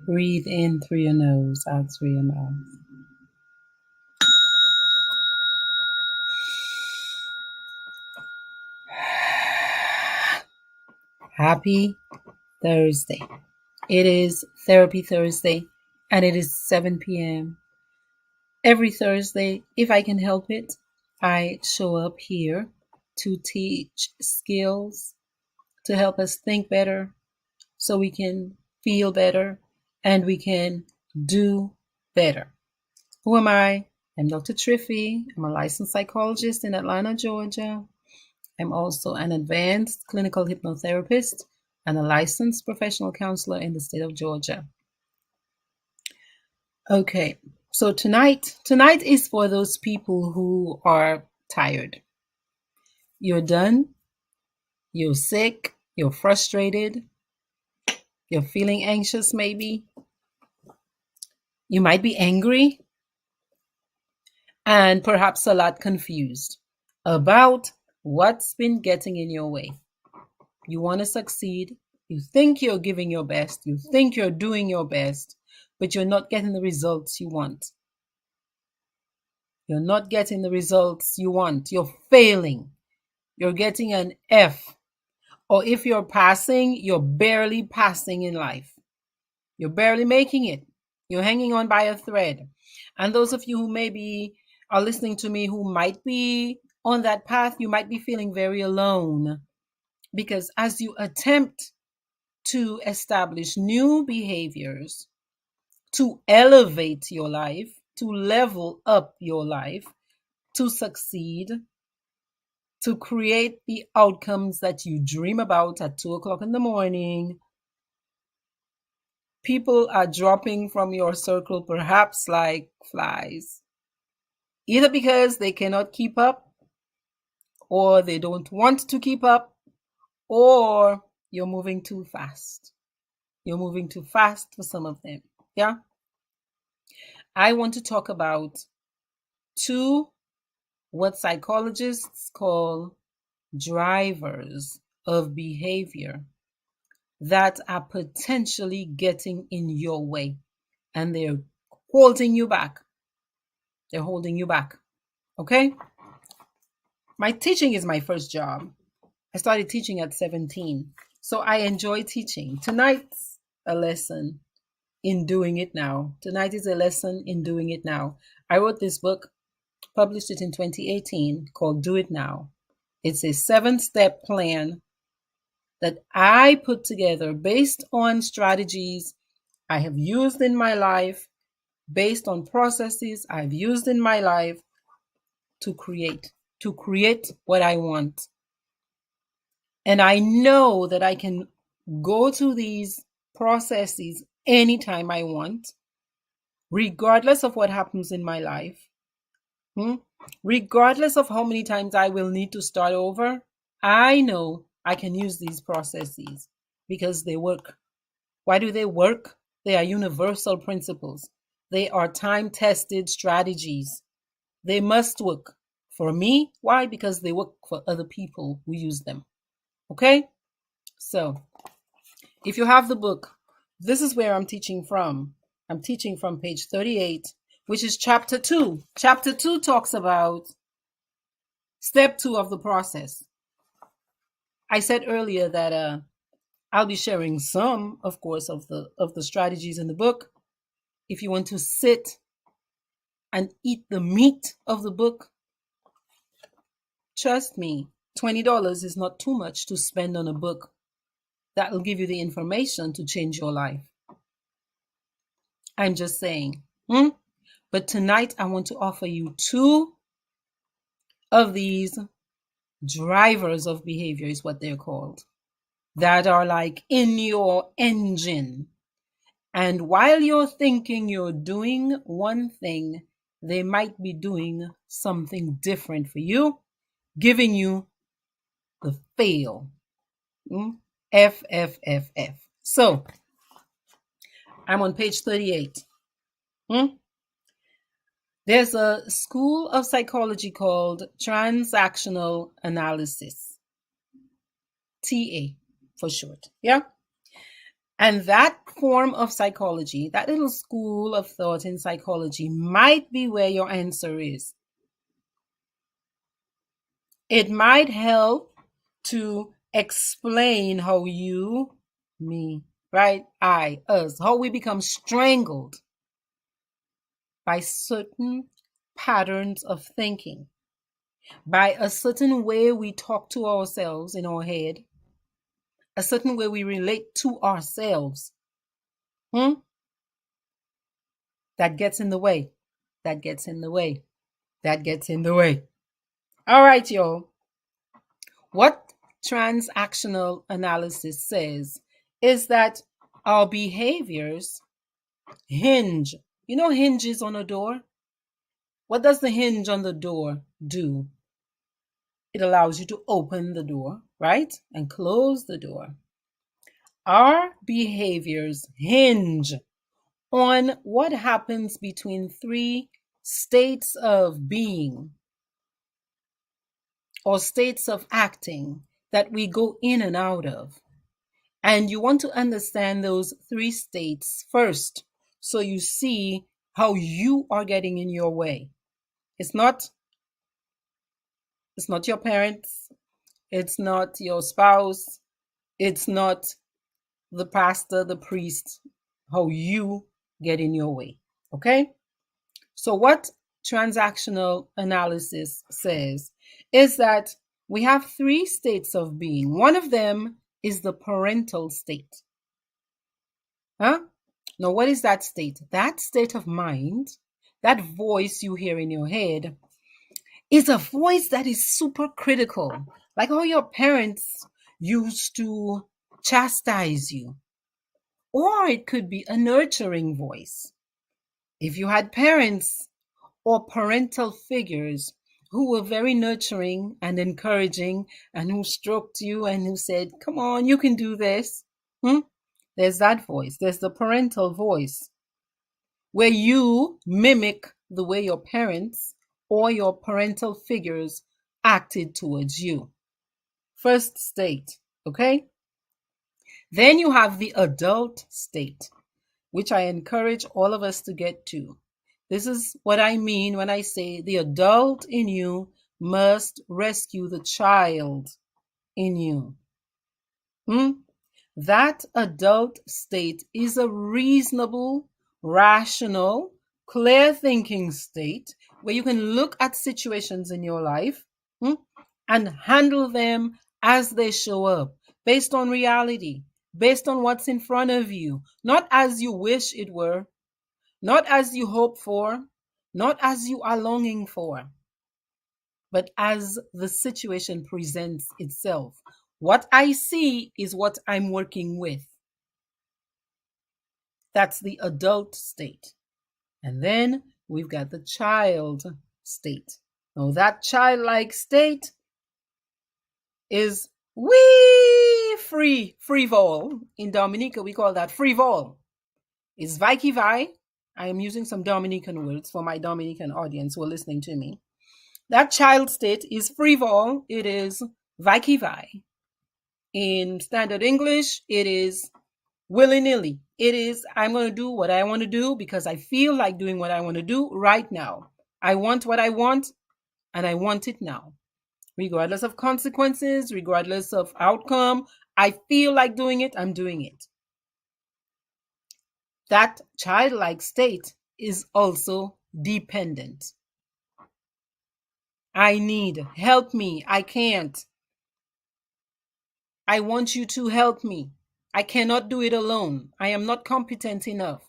Breathe in through your nose, out through your mouth. Happy Thursday. It is Therapy Thursday, and it is 7 p.m. Every Thursday, if I can help it, I show up here to teach skills to help us think better so we can feel better and we can do better. Who am I? I'm Dr. Triffy. I'm a licensed psychologist in Atlanta, Georgia. I'm also an advanced clinical hypnotherapist and a licensed professional counselor in the state of Georgia. Okay, so tonight is for those people who are tired. You're done, you're sick, you're frustrated, you're feeling anxious maybe. You might be angry and perhaps a lot confused about what's been getting in your way. You want to succeed. You think you're giving your best. You think you're doing your best, but you're not getting the results you want. You're not getting the results you want. You're failing. You're getting an F. Or if you're passing, you're barely passing in life. You're barely making it. You're hanging on by a thread. And those of you who maybe are listening to me who might be on that path, you might be feeling very alone. Because as you attempt to establish new behaviors, to elevate your life, to level up your life, to succeed, to create the outcomes that you dream about at 2 o'clock in the morning, people are dropping from your circle perhaps like flies, either because they cannot keep up, or they don't want to keep up, or you're moving too fast. You're moving too fast for some of them. Yeah. I want to talk about two, what psychologists call drivers of behavior that are potentially getting in your way, and they're holding you back. They're holding you back. Okay? My teaching is my first job. I started teaching at 17. So I enjoy teaching. Tonight's a lesson in doing it now. Tonight is a lesson in doing it now. I wrote this book, published it in 2018, called Do It Now. It's a 7-step plan that I put together based on strategies I have used in my life, based on processes I've used in my life to create what I want. And I know that I can go to these processes anytime I want, regardless of what happens in my life. Regardless of how many times I will need to start over, I know I can use these processes because they work. Why do they work? They are universal principles. They are time-tested strategies. They must work. For me, why? Because they work for other people who use them. Okay? So, if you have the book, this is where I'm teaching from. I'm teaching from page 38, which is chapter 2. Chapter 2 talks about step 2 of the process. I said earlier that I'll be sharing some, of course, of the strategies in the book. If you want to sit and eat the meat of the book, trust me, $20 is not too much to spend on a book that will give you the information to change your life. I'm just saying. But tonight I want to offer you 2 of these drivers of behavior, is what they're called, that are like in your engine. And while you're thinking you're doing one thing, they might be doing something different for you, giving you the fail. F, F, F, F. So I'm on page 38. Hmm? There's a school of psychology called transactional analysis, TA for short. Yeah. And that form of psychology, that little school of thought in psychology, might be where your answer is. It might help to explain how you, me, right? I, us, how we become strangled by certain patterns of thinking, by a certain way we talk to ourselves in our head, a certain way we relate to ourselves. Hmm? That gets in the way. That gets in the way. That gets in the way. All right, y'all. What transactional analysis says is that our behaviors hinge. You know, hinges on a door? What does the hinge on the door do? It allows you to open the door, right? And close the door. Our behaviors hinge on what happens between three states of being or states of acting that we go in and out of. And you want to understand those three states first so you see how you are getting in your way. It's not your parents, it's not your spouse, it's not the pastor, the priest, how you get in your way. Okay? So what transactional analysis says is that we have three states of being. One of them is the parental state. Huh? Now, what is that state? That state of mind, that voice you hear in your head, is a voice that is super critical. Like how your parents used to chastise you. Or it could be a nurturing voice. If you had parents or parental figures who were very nurturing and encouraging and who stroked you and who said, come on, you can do this. There's that voice. There's the parental voice where you mimic the way your parents or your parental figures acted towards you. First state, okay? Then you have the adult state, which I encourage all of us to get to. This is what I mean when I say the adult in you must rescue the child in you. That adult state is a reasonable, rational, clear thinking state where you can look at situations in your life and handle them as they show up based on reality, based on what's in front of you, not as you wish it were, not as you hope for, not as you are longing for, but as the situation presents itself. What I see is what I'm working with. That's the adult state. And then we've got the child state. Now, that childlike state is free vol. In Dominica, we call that free vol. It's vai que vai. I am using some Dominican words for my Dominican audience who are listening to me. That child state is free vol. It is vai que vai. In standard English, it is willy-nilly. It is, I'm going to do what I want to do because I feel like doing what I want to do right now. I want what I want, and I want it now. Regardless of consequences, regardless of outcome, I feel like doing it, I'm doing it. That childlike state is also dependent. I need, help me, I can't. I want you to help me. I cannot do it alone. I am not competent enough.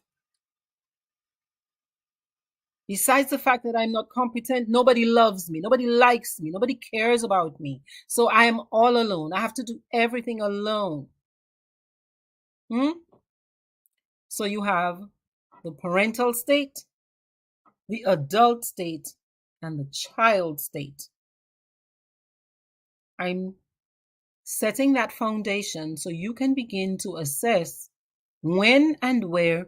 Besides the fact that I'm not competent, nobody loves me, nobody likes me, nobody cares about me. So I am all alone. I have to do everything alone. So you have the parental state, the adult state, and the child state. I'm setting that foundation so you can begin to assess when and where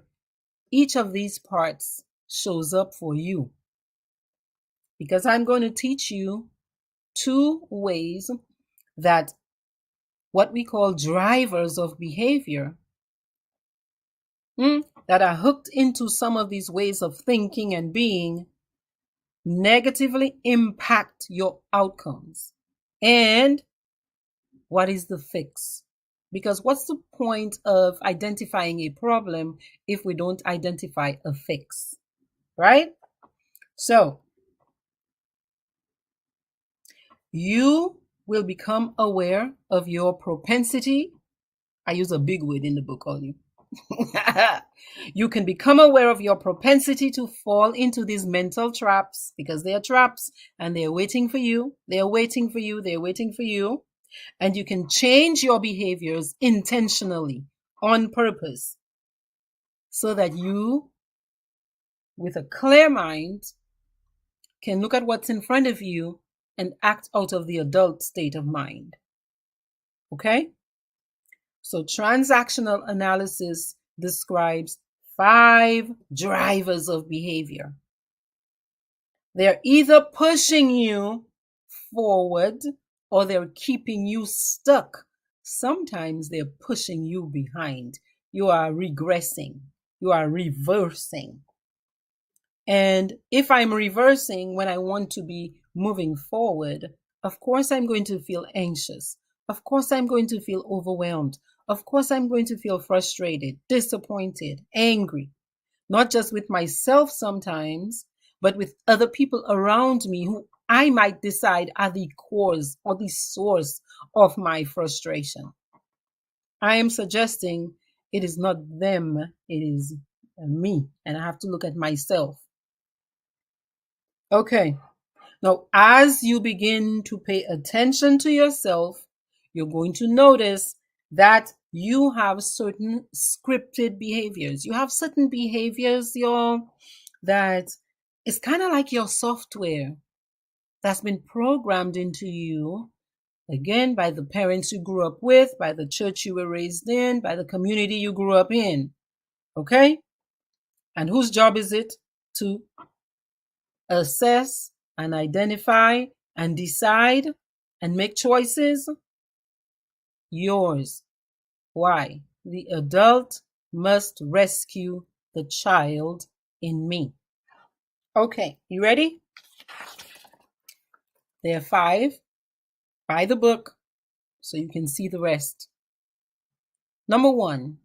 each of these parts shows up for you. Because I'm going to teach you 2 ways that what we call drivers of behavior that are hooked into some of these ways of thinking and being negatively impact your outcomes. And what is the fix? Because what's the point of identifying a problem if we don't identify a fix, right? So you will become aware of your propensity. I use a big word in the book on you. You can become aware of your propensity to fall into these mental traps, because they are traps and they're waiting for you. They're waiting for you. They're waiting for you. And you can change your behaviors intentionally, on purpose, so that you, with a clear mind, can look at what's in front of you and act out of the adult state of mind. Okay? So transactional analysis describes 5 drivers of behavior. They're either pushing you forward or they're keeping you stuck. Sometimes they're pushing you behind. You are regressing. You are reversing. And if I'm reversing when I want to be moving forward, of course I'm going to feel anxious. Of course I'm going to feel overwhelmed. Of course I'm going to feel frustrated, disappointed, angry, not just with myself sometimes, but with other people around me who I might decide are the cause or the source of my frustration. I am suggesting it is not them, it is me, and I have to look at myself. Okay, now as you begin to pay attention to yourself, you're going to notice that you have certain scripted behaviors. You have certain behaviors, that it's kind of like your software that's been programmed into you, again, by the parents you grew up with, by the church you were raised in, by the community you grew up in. Okay? And whose job is it to assess and identify and decide and make choices? Yours. Why? The adult must rescue the child in me. Okay, you ready? There are 5. Buy the book so you can see the rest. Number 1,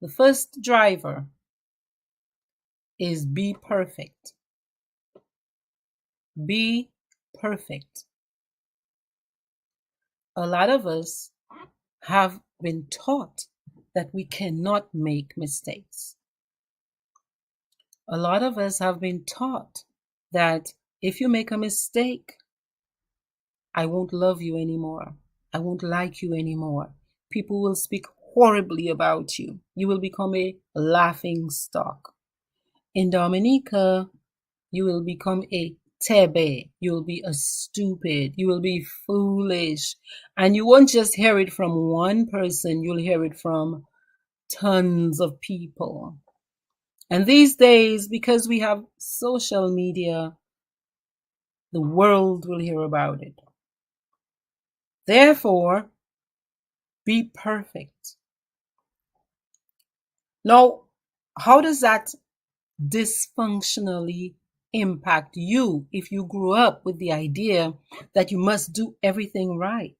the first driver is be perfect. Be perfect. A lot of us have been taught that we cannot make mistakes. A lot of us have been taught that if you make a mistake, I won't love you anymore. I won't like you anymore. People will speak horribly about you. You will become a laughing stock. In Dominica, you will become a tebe. You will be a stupid. You will be foolish. And you won't just hear it from one person, you'll hear it from tons of people. And these days, because we have social media, the world will hear about it. Therefore, be perfect. Now, how does that dysfunctionally impact you if you grew up with the idea that you must do everything right?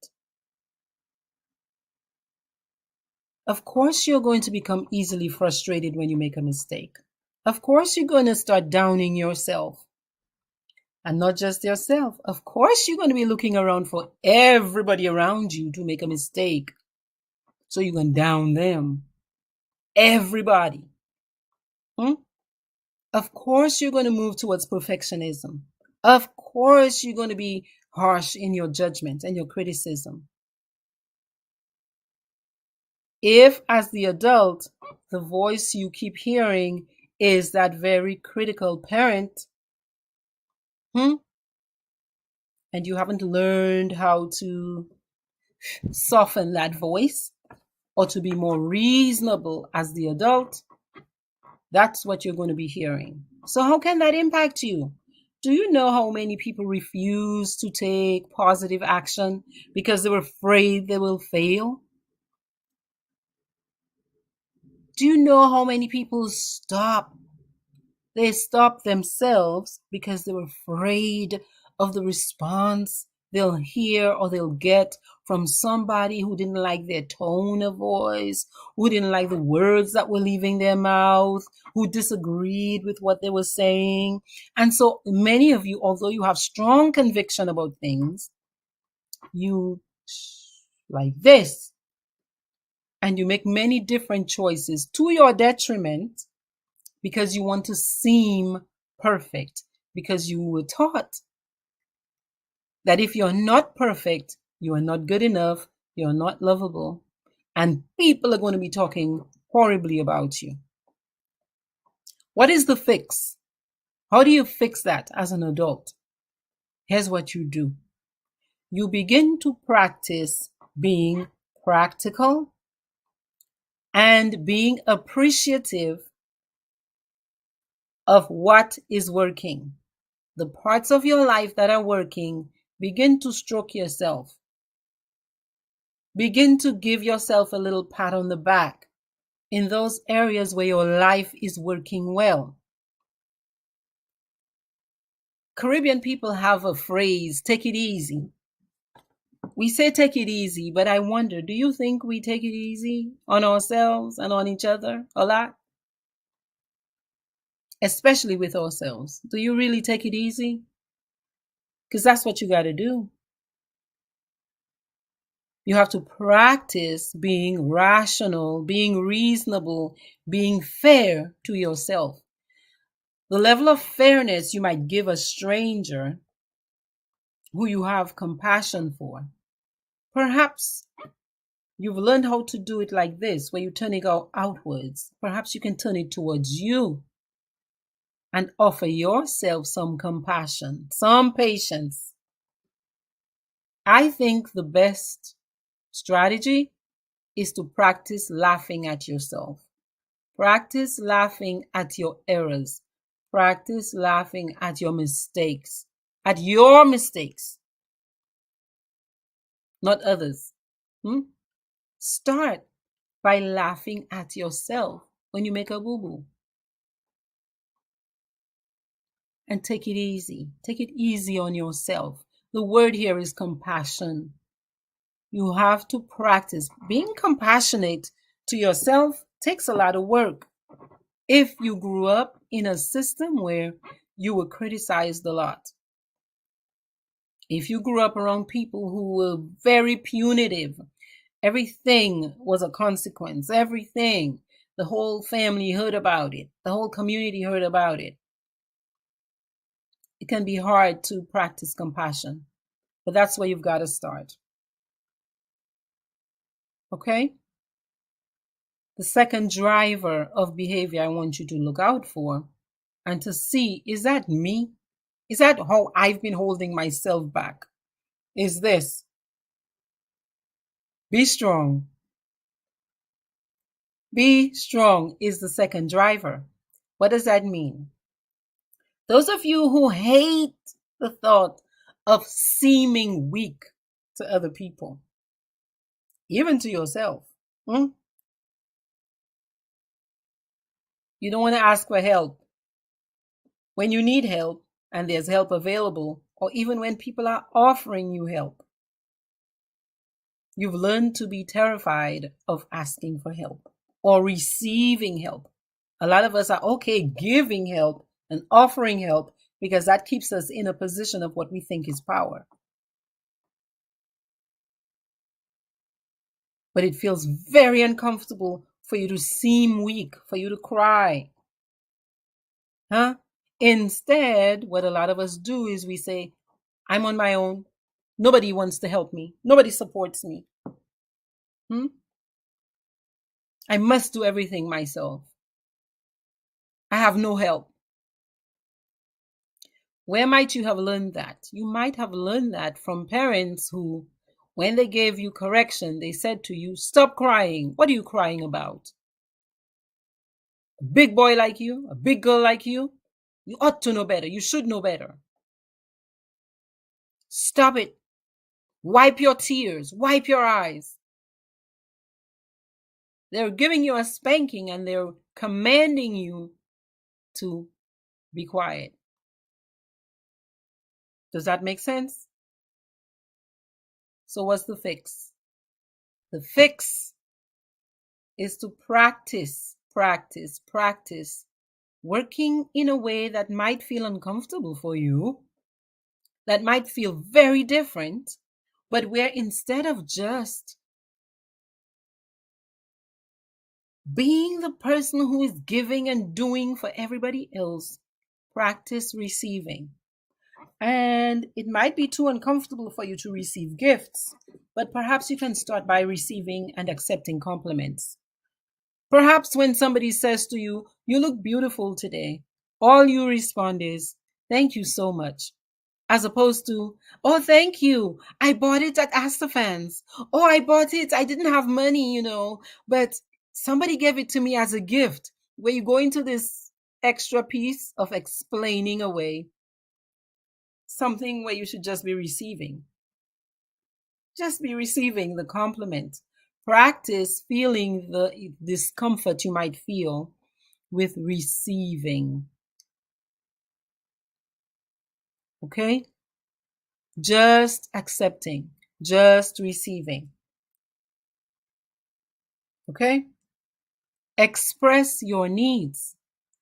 Of course, you're going to become easily frustrated when you make a mistake. Of course, you're going to start downing yourself. And not just yourself. Of course, you're going to be looking around for everybody around you to make a mistake. So you're going to down them. Everybody. Of course, you're going to move towards perfectionism. Of course, you're going to be harsh in your judgment and your criticism. If, as the adult, the voice you keep hearing is that very critical parent, and you haven't learned how to soften that voice or to be more reasonable as the adult, That's what you're going to be hearing. So, how can that impact you? Do you know how many people refuse to take positive action because they're afraid they will fail? Do you know how many people stop? They stop themselves because they're afraid of the response they'll hear or they'll get from somebody who didn't like their tone of voice, who didn't like the words that were leaving their mouth, who disagreed with what they were saying. And so many of you, although you have strong conviction about things, you like this, and you make many different choices to your detriment because you want to seem perfect, because you were taught that if you're not perfect, you are not good enough, you're not lovable, and people are going to be talking horribly about you. What is the fix? How do you fix that as an adult? Here's what you do. You begin to practice being practical and being appreciative of what is working. The parts of your life that are working, begin to stroke yourself. Begin to give yourself a little pat on the back in those areas where your life is working well. Caribbean people have a phrase, take it easy. We say take it easy, but I wonder, do you think we take it easy on ourselves and on each other a lot? Especially with ourselves. Do you really take it easy? Because that's what you got to do. You have to practice being rational, being reasonable, being fair to yourself. The level of fairness you might give a stranger who you have compassion for. Perhaps you've learned how to do it like this, where you turn it outwards. Perhaps you can turn it towards you and offer yourself some compassion, some patience. I think the best strategy is to practice laughing at yourself. Practice laughing at your errors. Practice laughing at your mistakes. Not others. Start by laughing at yourself when you make a boo-boo. And take it easy. Take it easy on yourself. The word here is compassion. You have to practice. Being compassionate to yourself takes a lot of work. If you grew up in a system where you were criticized a lot, if you grew up around people who were very punitive, everything was a consequence, everything, the whole family heard about it, the whole community heard about it, it can be hard to practice compassion. But that's where you've got to start. Okay? The second driver of behavior I want you to look out for and to see, is that me? Is that how I've been holding myself back? Is this? Be strong. Be strong is the second driver. What does that mean? Those of you who hate the thought of seeming weak to other people, even to yourself, you don't want to ask for help when you need help and there's help available, or even when people are offering you help. You've learned to be terrified of asking for help or receiving help. A lot of us are okay giving help and offering help because that keeps us in a position of what we think is power. But it feels very uncomfortable for you to seem weak, for you to cry. Instead, what a lot of us do is we say, I'm on my own. Nobody wants to help me. Nobody supports me. I must do everything myself. I have no help. Where might you have learned that? You might have learned that from parents who, when they gave you correction, they said to you, stop crying. What are you crying about? A big boy like you, a big girl like you ought to know better. You should know better. Stop it. Wipe your tears. Wipe your eyes. They're giving you a spanking and they're commanding you to be quiet. Does that make sense? So, what's the fix? The fix is to practice, practice, practice working in a way that might feel uncomfortable for you, that might feel very different, but where instead of just being the person who is giving and doing for everybody else, practice receiving. And it might be too uncomfortable for you to receive gifts, but perhaps you can start by receiving and accepting compliments. Perhaps when somebody says to you, "You look beautiful today," all you respond is, "Thank you so much." As opposed to, "Oh, thank you. I bought it at Astafans. Oh, I bought it. I didn't have money, but somebody gave it to me as a gift," where you go into this extra piece of explaining away something where you should just be receiving. Just be receiving the compliment. Practice feeling the discomfort you might feel with receiving. Okay? Just accepting, just receiving. Okay? Express your needs.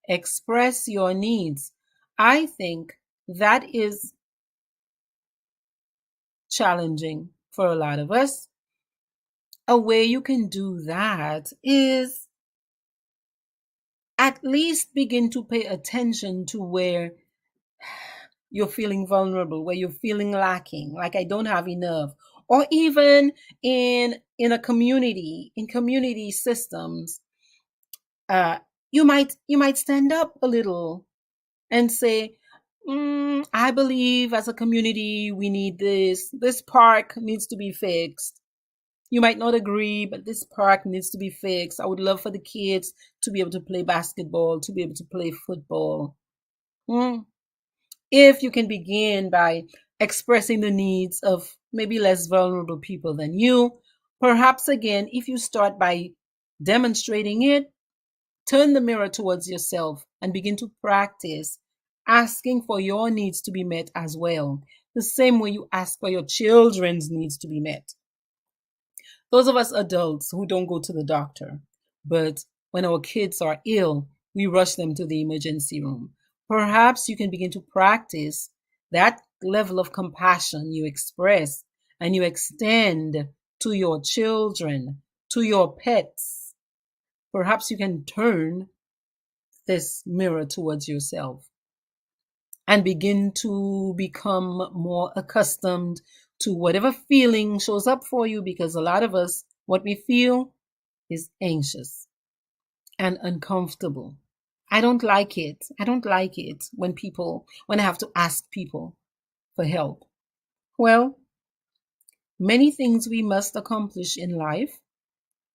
Express your needs. I think that is challenging for a lot of us. A way you can do that is at least begin to pay attention to where you're feeling vulnerable, where you're feeling lacking, like I don't have enough. Or even in a community, in community systems, uh, you might stand up a little and say, I believe as a community we need this. This park needs to be fixed. You might not agree, but this park needs to be fixed. I would love for the kids to be able to play basketball, to be able to play football. If you can begin by expressing the needs of maybe less vulnerable people than you, perhaps again, if you start by demonstrating it, turn the mirror towards yourself and begin to practice asking for your needs to be met as well, the same way you ask for your children's needs to be met. Those of us adults who don't go to the doctor, but when our kids are ill, we rush them to the emergency room. Perhaps you can begin to practice that level of compassion you express and you extend to your children, to your pets. Perhaps you can turn this mirror towards yourself and begin to become more accustomed to whatever feeling shows up for you, because a lot of us, what we feel is anxious and uncomfortable. I don't like it. I don't like it when I have to ask people for help. Well, many things we must accomplish in life,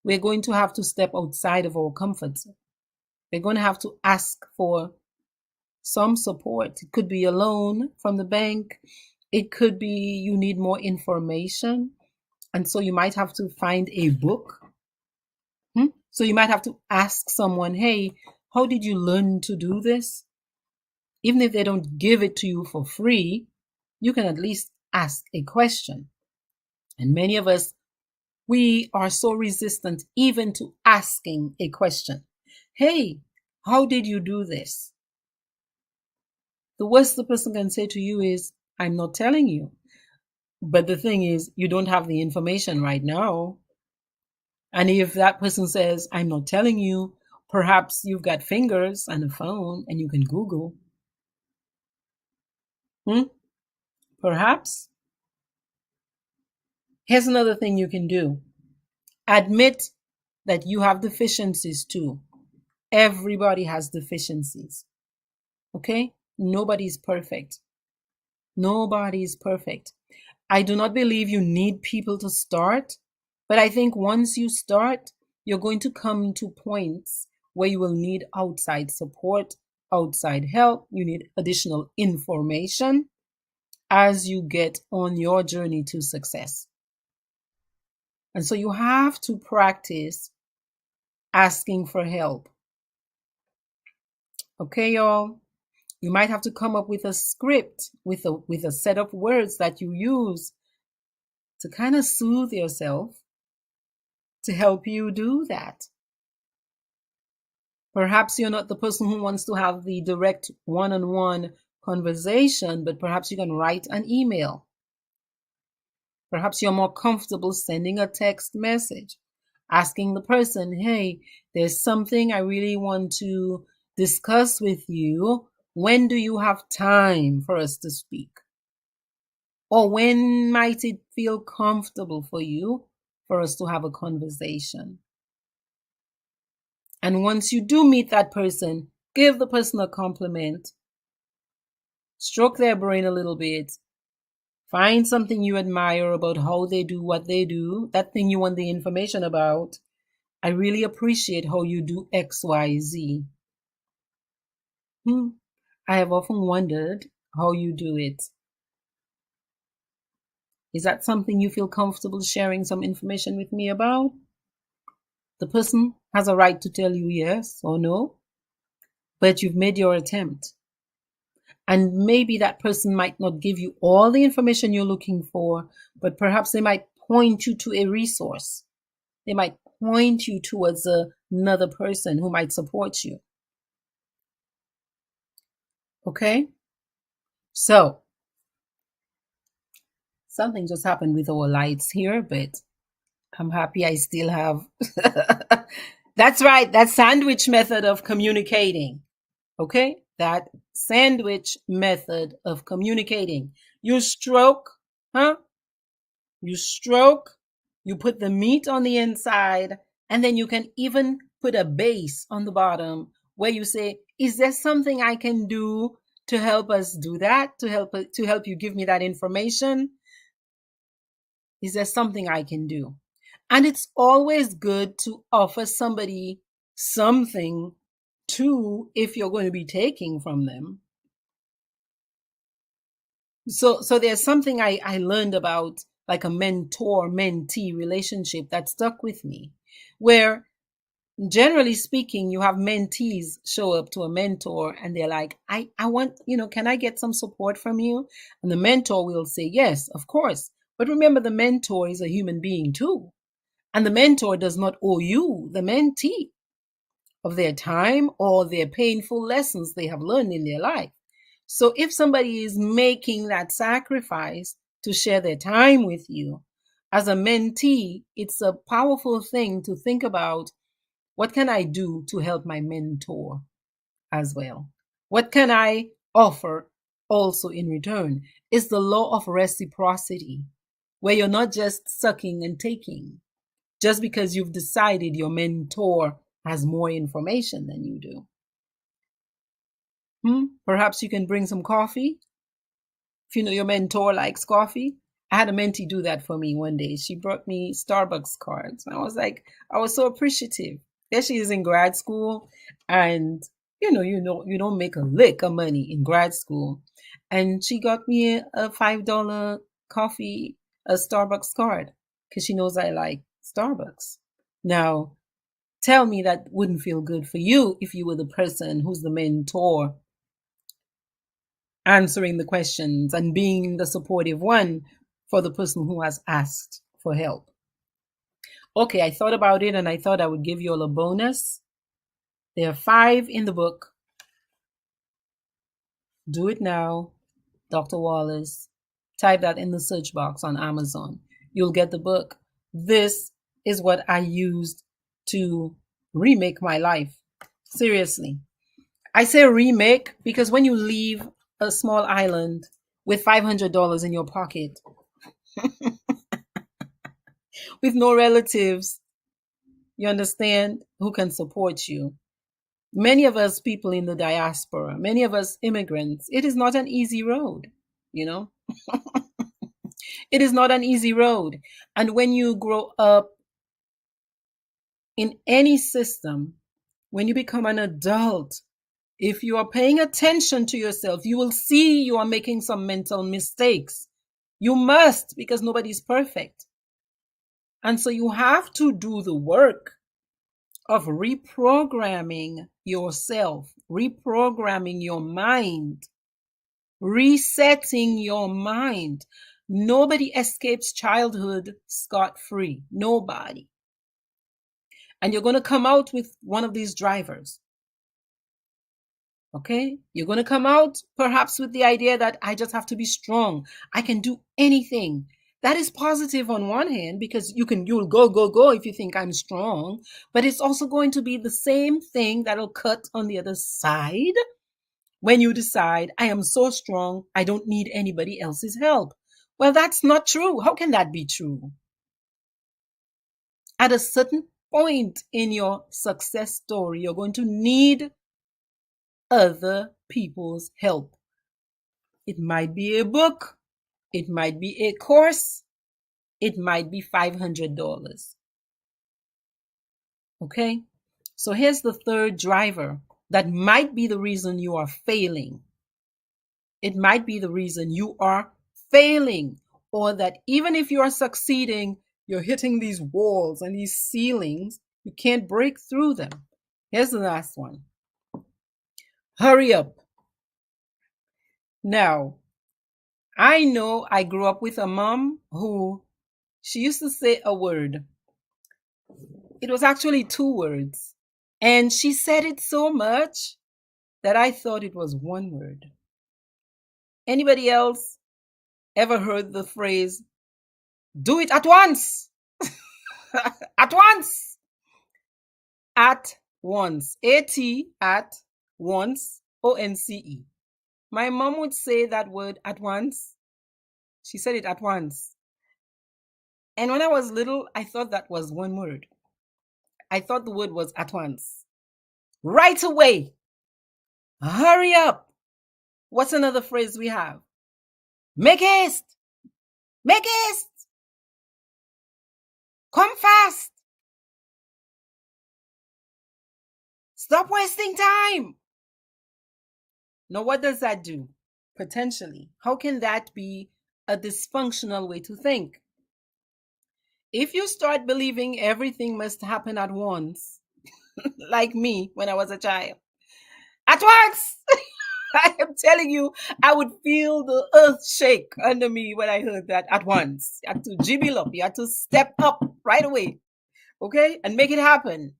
we're going to have to step outside of our comfort zone. We're going to have to ask for some support. It could be a loan from the bank. It could be you need more information. And so you might have to find a book. So you might have to ask someone, "Hey, how did you learn to do this?" Even if they don't give it to you for free, you can at least ask a question. And many of us, we are so resistant even to asking a question. "Hey, how did you do this?" The worst the person can say to you is, "I'm not telling you." But the thing is, you don't have the information right now. And if that person says, "I'm not telling you," perhaps you've got fingers and a phone and you can Google. Perhaps. Here's another thing you can do. Admit that you have deficiencies too. Everybody has deficiencies. Okay? Nobody's perfect. Nobody's perfect. I do not believe you need people to start, but I think once you start, you're going to come to points where you will need outside support, outside help. You need additional information as you get on your journey to success. And so you have to practice asking for help. Okay, y'all? You might have to come up with a script, with a set of words that you use to kind of soothe yourself, to help you do that. Perhaps you're not the person who wants to have the direct one-on-one conversation, but perhaps you can write an email. Perhaps you're more comfortable sending a text message, asking the person, hey, there's something I really want to discuss with you. When do you have time for us to speak? Or when might it feel comfortable for you for us to have a conversation? And once you do meet that person, give the person a compliment, stroke their brain a little bit, find something you admire about how they do what they do, that thing you want the information about. I really appreciate how you do XYZ. I have often wondered how you do it. Is that something you feel comfortable sharing some information with me about? The person has a right to tell you yes or no, but you've made your attempt. And maybe that person might not give you all the information you're looking for, but perhaps they might point you to a resource. They might point you towards another person who might support you. Okay? So, something just happened with our lights here, but I'm happy I still have. That's right, that sandwich method of communicating. Okay? That sandwich method of communicating. You stroke, You stroke, you put the meat on the inside, and then you can even put a base on the bottom where you say, is there something I can do to help us do that? To help you give me that information? Is there something I can do? And it's always good to offer somebody something too if you're going to be taking from them. So there's something I learned about like a mentor-mentee relationship that stuck with me, where generally speaking, you have mentees show up to a mentor and they're like, I want, can I get some support from you? And the mentor will say, yes, of course. But remember, the mentor is a human being too. And the mentor does not owe you, the mentee, of their time or their painful lessons they have learned in their life. So if somebody is making that sacrifice to share their time with you, as a mentee, it's a powerful thing to think about, what can I do to help my mentor as well? What can I offer also in return? It's the law of reciprocity, where you're not just sucking and taking just because you've decided your mentor has more information than you do. Perhaps you can bring some coffee. If you know your mentor likes coffee. I had a mentee do that for me one day. She brought me Starbucks cards. I was so appreciative. There she is in grad school, and you don't make a lick of money in grad school. And she got me a $5 coffee, a Starbucks card, because she knows I like Starbucks. Now, tell me that wouldn't feel good for you if you were the person who's the mentor, answering the questions and being the supportive one for the person who has asked for help. Okay, I thought about it and I thought I would give you all a bonus. There are 5 in the book. Do it now, Dr. Wallace. Type that in the search box on Amazon. You'll get the book. This is what I used to remake my life. Seriously. I say remake because when you leave a small island with $500 in your pocket, with no relatives, you understand, who can support you. Many of us people in the diaspora, many of us immigrants, it is not an easy road, It is not an easy road. And when you grow up in any system when you become an adult, if you are paying attention to yourself, you will see you are making some mental mistakes. You must, because nobody's perfect. And so you have to do the work of reprogramming yourself, reprogramming your mind, resetting your mind. Nobody escapes childhood scot-free. Nobody. And you're going to come out with one of these drivers. Okay? You're going to come out perhaps with the idea that I just have to be strong. I can do anything. That is positive on one hand, because you'll go if you think I'm strong, but it's also going to be the same thing that'll cut on the other side when you decide I am so strong, I don't need anybody else's help. Well, that's not true. How can that be true? At a certain point in your success story, you're going to need other people's help. It might be a book, it might be a course, it might be $500. Okay? So here's the third driver that might be the reason you are failing. It might be the reason you are failing, or that even if you are succeeding, you're hitting these walls and these ceilings, you can't break through them. Here's the last one. Hurry up. Now, I know I grew up with a mom who, she used to say a word. It was actually 2 words. And she said it so much that I thought it was 1 word. Anybody else ever heard the phrase, do it at once? At once. At once. A-T at once. O-N-C-E. My mom would say that word at once. She said it at once. And when I was little, I thought that was 1 word. I thought the word was at once. Right away. Hurry up. What's another phrase we have? Make haste. Make haste. Come fast. Stop wasting time. Now, what does that do? Potentially. How can that be a dysfunctional way to think? If you start believing everything must happen at once, like me when I was a child, at once, I am telling you, I would feel the earth shake under me when I heard that at once. You had to jibble up, you had to step up right away, okay, and make it happen.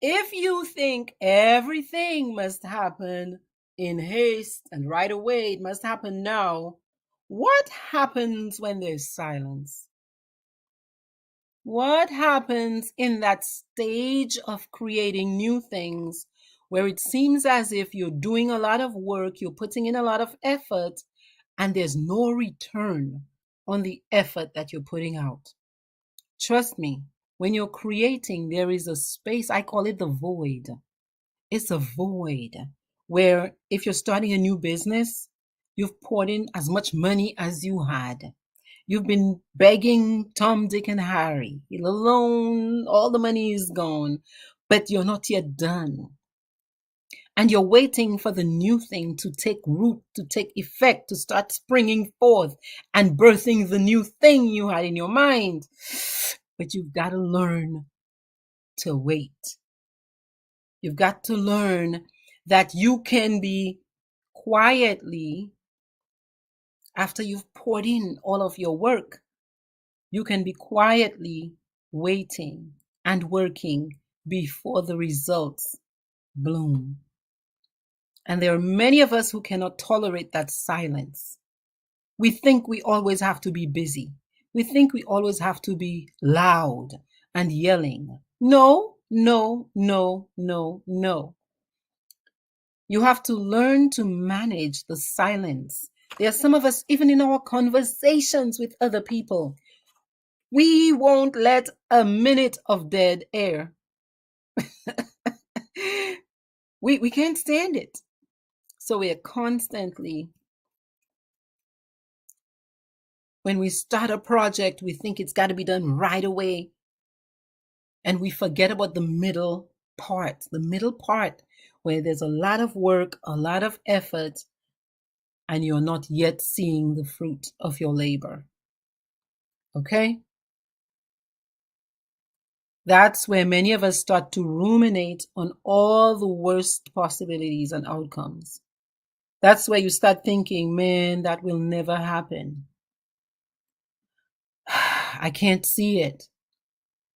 If you think everything must happen in haste and right away, it must happen now, what happens when there's silence? What happens in that stage of creating new things where it seems as if you're doing a lot of work, you're putting in a lot of effort, and there's no return on the effort that you're putting out? Trust me, when you're creating, there is a space, I call it the void. It's a void where if you're starting a new business, you've poured in as much money as you had. You've been begging Tom, Dick, and Harry. You're alone, all the money is gone, but you're not yet done. And you're waiting for the new thing to take root, to take effect, to start springing forth and birthing the new thing you had in your mind. But you've got to learn to wait. You've got to learn that you can be quietly, after you've poured in all of your work, you can be quietly waiting and working before the results bloom. And there are many of us who cannot tolerate that silence. We think we always have to be busy. We think we always have to be loud and yelling. No, no, no, no, no. You have to learn to manage the silence. There are some of us, even in our conversations with other people, we won't let a minute of dead air. we can't stand it. So we are constantly, when we start a project, we think it's got to be done right away. And we forget about the middle part, the middle part, where there's a lot of work, a lot of effort, and you're not yet seeing the fruit of your labor. Okay? That's where many of us start to ruminate on all the worst possibilities and outcomes. That's where you start thinking, man, that will never happen. I can't see it.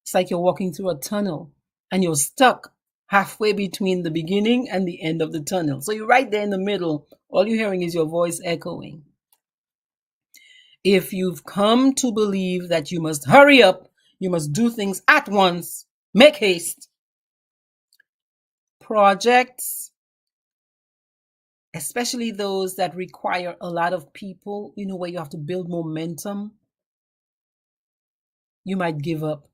It's like you're walking through a tunnel and you're stuck halfway between the beginning and the end of the tunnel. So you're right there in the middle. All you're hearing is your voice echoing. If you've come to believe that you must hurry up, you must do things at once, make haste. Projects, especially those that require a lot of people, where you have to build momentum, you might give up.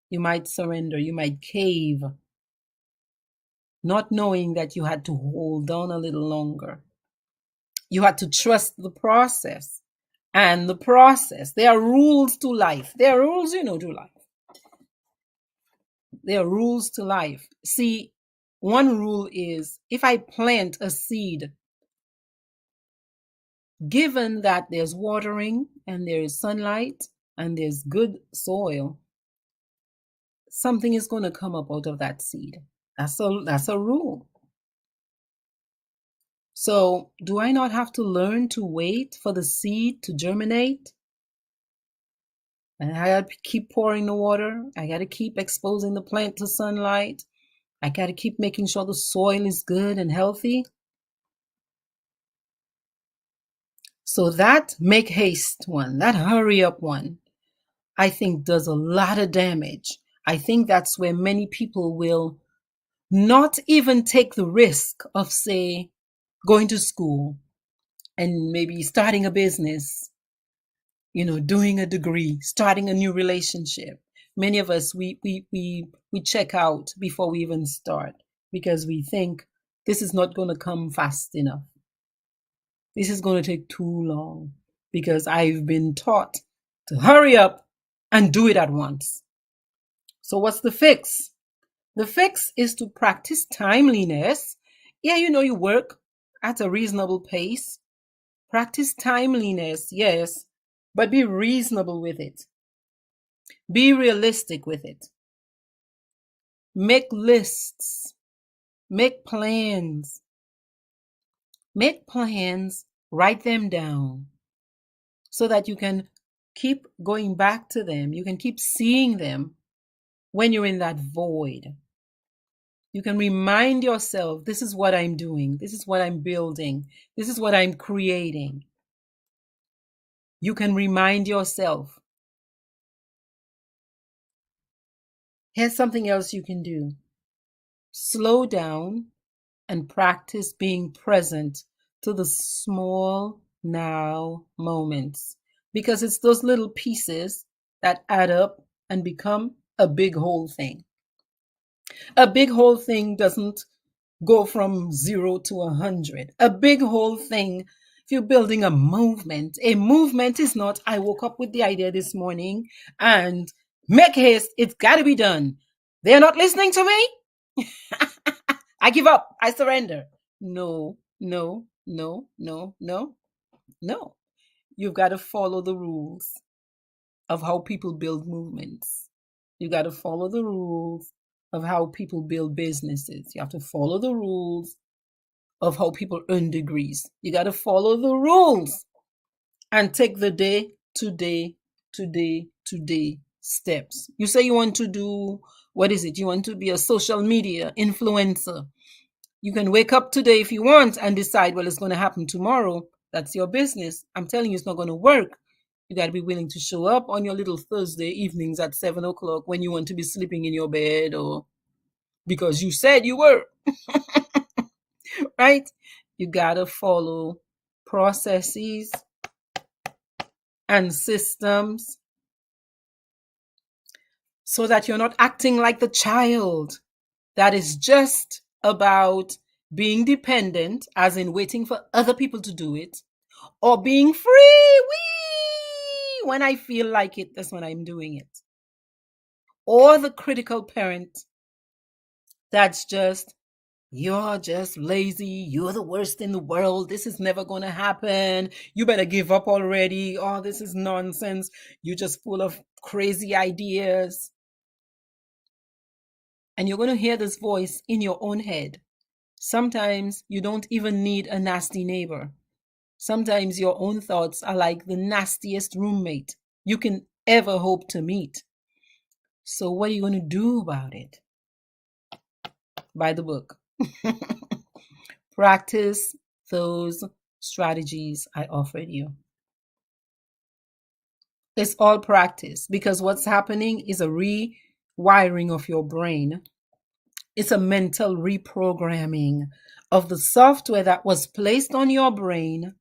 You might surrender. You might cave, not knowing that you had to hold on a little longer. You had to trust the process. And the process, there are rules to life. There are rules, to life. There are rules to life. See, one rule is if I plant a seed, given that there's watering and there is sunlight and there's good soil, something is going to come up out of that seed. That's a rule. So, do I not have to learn to wait for the seed to germinate? And I got to keep pouring the water. I got to keep exposing the plant to sunlight. I got to keep making sure the soil is good and healthy. So that make haste one, that hurry up one, I think does a lot of damage. I think that's where many people will not even take the risk of, say, going to school and maybe starting a business, doing a degree, starting a new relationship. Many of us, we check out before we even start because we think this is not going to come fast enough. This is going to take too long because I've been taught to hurry up and do it at once. So what's the fix? The fix is to practice timeliness. Yeah, you work at a reasonable pace. Practice timeliness, yes, but be reasonable with it. Be realistic with it. Make lists. Make plans. Make plans, write them down so that you can keep going back to them. You can keep seeing them when you're in that void. You can remind yourself, this is what I'm doing. This is what I'm building. This is what I'm creating. You can remind yourself. Here's something else you can do. Slow down and practice being present to the small now moments, because it's those little pieces that add up and become a big whole thing. A big whole thing doesn't go from 0 to 100. A big whole thing, if you're building a movement is not, I woke up with the idea this morning and make haste, it's got to be done. They're not listening to me. I give up. I surrender. No. You've got to follow the rules of how people build movements. You got to follow the rules of how people build businesses. You have to follow the rules of how people earn degrees. You got to follow the rules and take the day to day steps. You say you want to do, what is it? You want to be a social media influencer. You can wake up today if you want and decide, well, it's going to happen tomorrow. That's your business. I'm telling you, it's not going to work. You got to be willing to show up on your little Thursday evenings at 7 o'clock when you want to be sleeping in your bed, or because you said you were. Right? You got to follow processes and systems so that you're not acting like the child that is just about being dependent, as in waiting for other people to do it, or being free. When I feel like it, that's when I'm doing it. Or the critical parent That's just, you're just lazy. You're the worst in the world. This is never going to happen. You better give up already. Oh, this is nonsense. You're just full of crazy ideas. And you're going to hear this voice in your own head. Sometimes you don't even need a nasty neighbor. Sometimes your own thoughts are like the nastiest roommate you can ever hope to meet. So, what are you going to do about it? Buy the book. Practice those strategies I offered you. It's all practice, because what's happening is a rewiring of your brain. It's a mental reprogramming of the software that was placed on your brain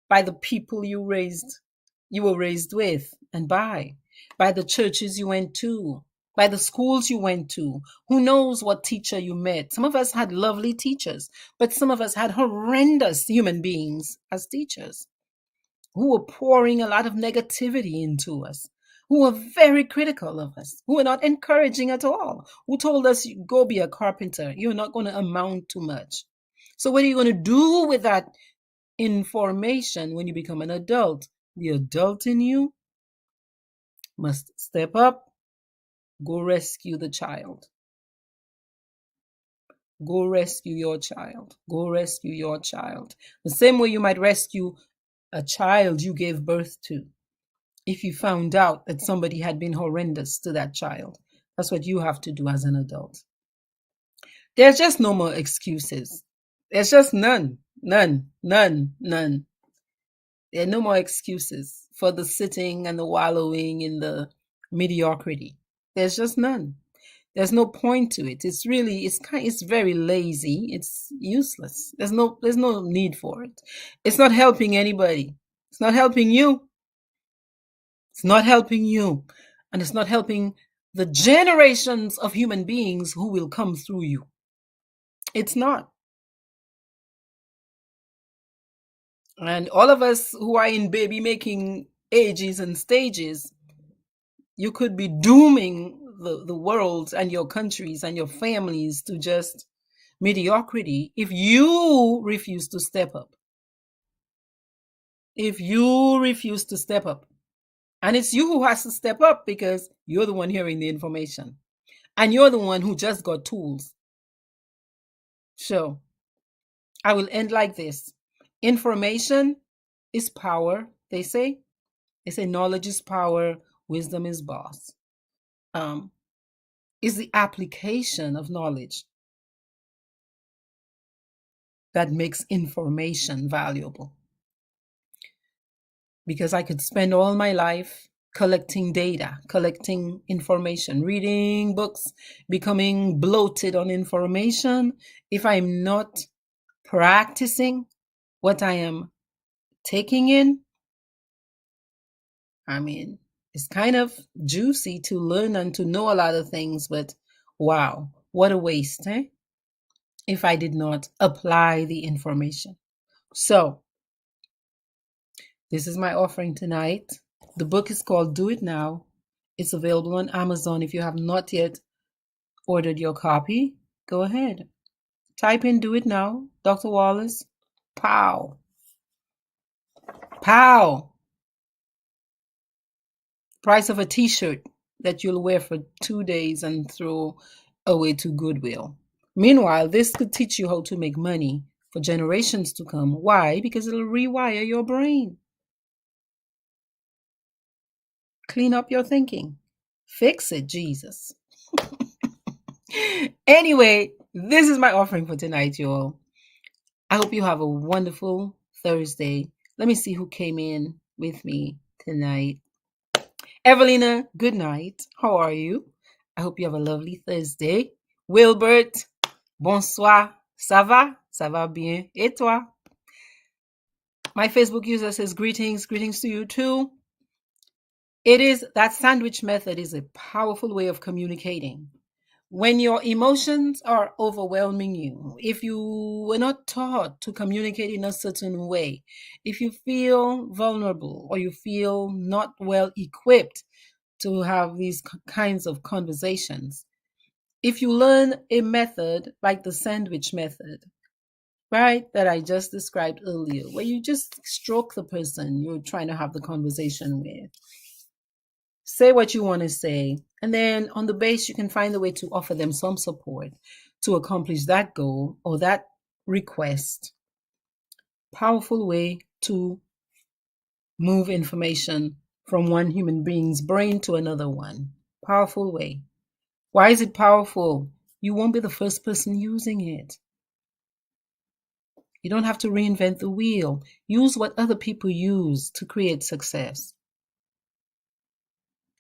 by the people you were raised with and by the churches you went to, by the schools you went to. Who knows what teacher you met? Some of us had lovely teachers, but some of us had horrendous human beings as teachers who were pouring a lot of negativity into us, who were very critical of us, who were not encouraging at all, who told us, go be a carpenter, you're not going to amount to much. So, what are you going to do with that information when you become an adult? The adult in you must step up, go rescue the child. Go rescue your child. Go rescue your child. The same way you might rescue a child you gave birth to. If you found out that somebody had been horrendous to that child, that's what you have to do as an adult. There's just no more excuses. There's just none. None. There are no more excuses for the sitting and the wallowing in the mediocrity. There's just none. There's no point to it. It's very lazy. It's useless. There's no need for it. It's not helping anybody. It's not helping you. It's not helping you. And it's not helping the generations of human beings who will come through you. It's not. And all of us who are in baby making ages and stages, you could be dooming the world and your countries and your families to just mediocrity if you refuse to step up. If you refuse to step up. And it's you who has to step up, because you're the one hearing the information. And you're the one who just got tools. So I will end like this. Information is power, they say. They say knowledge is power, wisdom is boss. Is the application of knowledge that makes information valuable. Because I could spend all my life collecting data, collecting information, reading books, becoming bloated on information. If I'm not practicing what I am taking in, I mean, it's kind of juicy to learn and to know a lot of things, but wow, what a waste, eh? If I did not apply the information. So, this is my offering tonight. The book is called Do It Now. It's available on Amazon. If you have not yet ordered your copy, go ahead. Type in Do It Now, Dr. Wallace. Pow. Pow. Price of a t-shirt that you'll wear for 2 days and throw away to Goodwill. Meanwhile, this could teach you how to make money for generations to come. Why? Because it'll rewire your brain. Clean up your thinking. Fix it, Jesus. Anyway, this is my offering for tonight, y'all. I hope you have a wonderful Thursday. Let me see who came in with me tonight. Evelina, good night. How are you? I hope you have a lovely Thursday. Wilbert, bonsoir. Ça va? Ça va bien. Et toi? My Facebook user says greetings. Greetings to you too. That sandwich method is a powerful way of communicating. When your emotions are overwhelming you, if you were not taught to communicate in a certain way, if you feel vulnerable or you feel not well equipped to have these kinds of conversations, If you learn a method like the sandwich method, right, that I just described earlier, where you just stroke the person you're trying to have the conversation with, say what you want to say, and then on the base, you can find a way to offer them some support to accomplish that goal or that request. Powerful way to move information from one human being's brain to another one. Powerful way. Why is it powerful? You won't be the first person using it. You don't have to reinvent the wheel. Use what other people use to create success.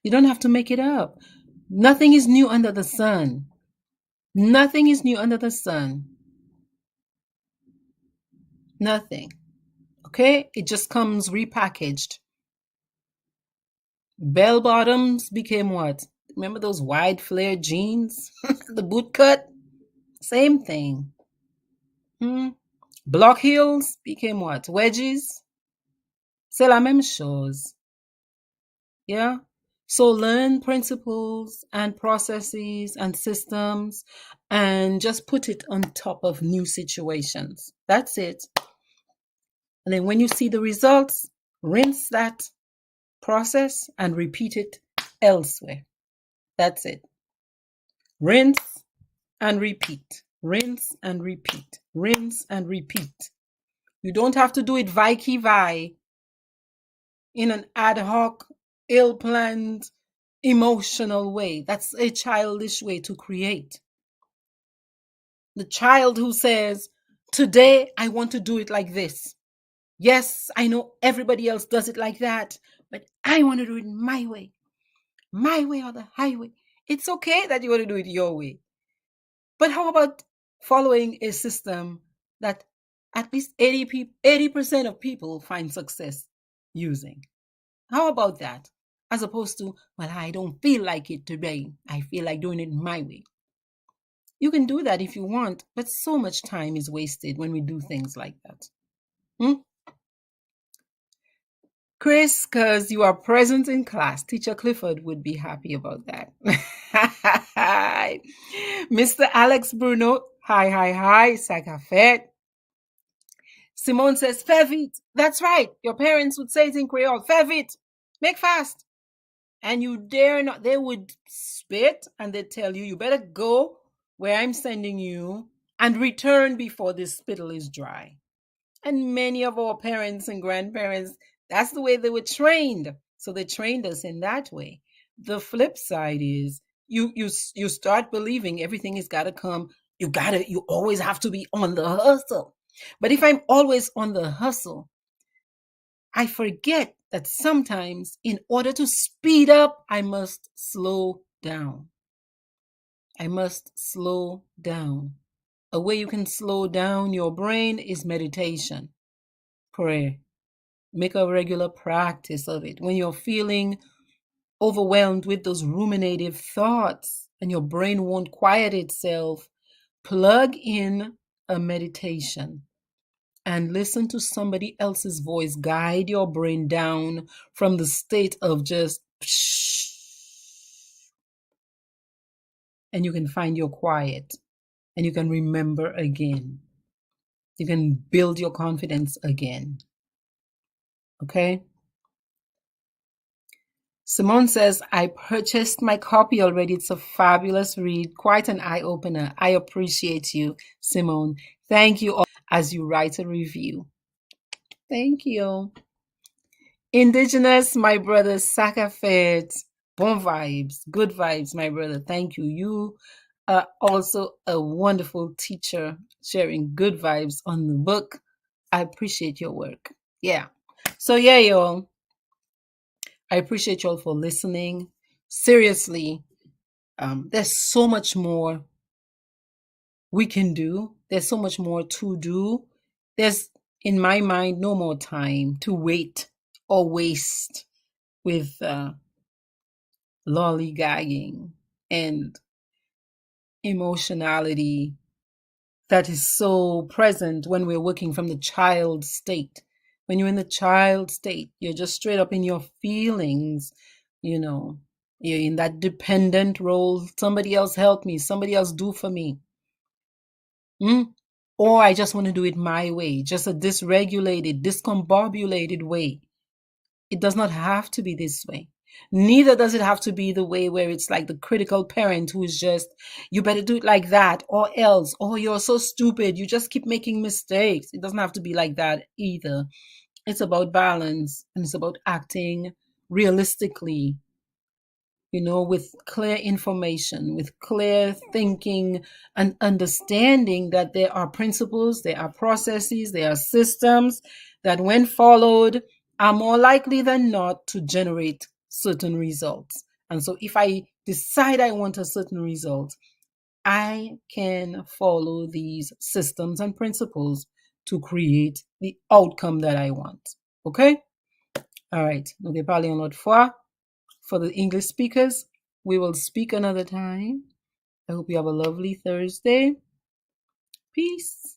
You don't have to make it up. Nothing is new under the sun. Nothing is new under the sun. Nothing. Okay? It just comes repackaged. Bell bottoms became what? Remember those wide flare jeans? The boot cut? Same thing. Block heels became what? Wedges? C'est la même chose. Yeah? So learn principles and processes and systems and just put it on top of new situations. That's it. And then when you see the results, rinse that process and repeat it elsewhere. That's it. Rinse and repeat. Rinse and repeat. Rinse and repeat. You don't have to do it vi in an ad hoc, ill-planned, emotional way. That's a childish way to create. The child who says, today I want to do it like this. Yes, I know everybody else does it like that, but I want to do it my way or the highway. It's okay that you want to do it your way. But how about following a system that at least 80% of people find success using? How about that? As opposed to, well, I don't feel like it today. I feel like doing it my way. You can do that if you want, but so much time is wasted when we do things like that. Chris, because you are present in class. Teacher Clifford would be happy about that. Mr. Alex Bruno, hi, Sakafet. Simone says, faire vite. That's right. Your parents would say it in Creole. Faire vite. Make fast. And you dare not. They would spit and they'd tell you, you better go where I'm sending you and return before this spittle is dry. And many of our parents and grandparents, that's the way they were trained. So they trained us in that way. The flip side is you start believing everything has got to come. You always have to be on the hustle. But if I'm always on the hustle, I forget that sometimes in order to speed up, I must slow down. I must slow down. A way you can slow down your brain is meditation, prayer. Make a regular practice of it. When you're feeling overwhelmed with those ruminative thoughts and your brain won't quiet itself, plug in a meditation and listen to somebody else's voice guide your brain down from the state of just and you can find your quiet and you can remember again. You can build your confidence again. Okay? Simone says, I purchased my copy already. It's a fabulous read, quite an eye-opener. I appreciate you, Simone. Thank you all as you write a review. Thank you. Indigenous, my brother, Sakafet. Bon vibes, good vibes, my brother. Thank you. You are also a wonderful teacher, sharing good vibes on the book. I appreciate your work. Yeah. So yeah, y'all. I appreciate y'all for listening. Seriously, there's so much more we can do. There's so much more to do. There's, in my mind, no more time to wait or waste with lollygagging and emotionality that is so present when we're working from the child state. When you're in the child state, you're just straight up in your feelings, you know. You're in that dependent role. Somebody else help me. Somebody else do for me. Or I just want to do it my way, just a dysregulated, discombobulated way. It does not have to be this way. Neither does it have to be the way where it's like the critical parent who is just, you better do it like that or else, oh, you're so stupid. You just keep making mistakes. It doesn't have to be like that either. It's about balance and it's about acting realistically, with clear information, with clear thinking and understanding that there are principles, there are processes, there are systems that, when followed, are more likely than not to generate certain results. And so, if I decide I want a certain result, I can follow these systems and principles to create the outcome that I want. Okay? All right. Nous allons parler une autre fois. For the English speakers, we will speak another time. I hope you have a lovely Thursday. Peace.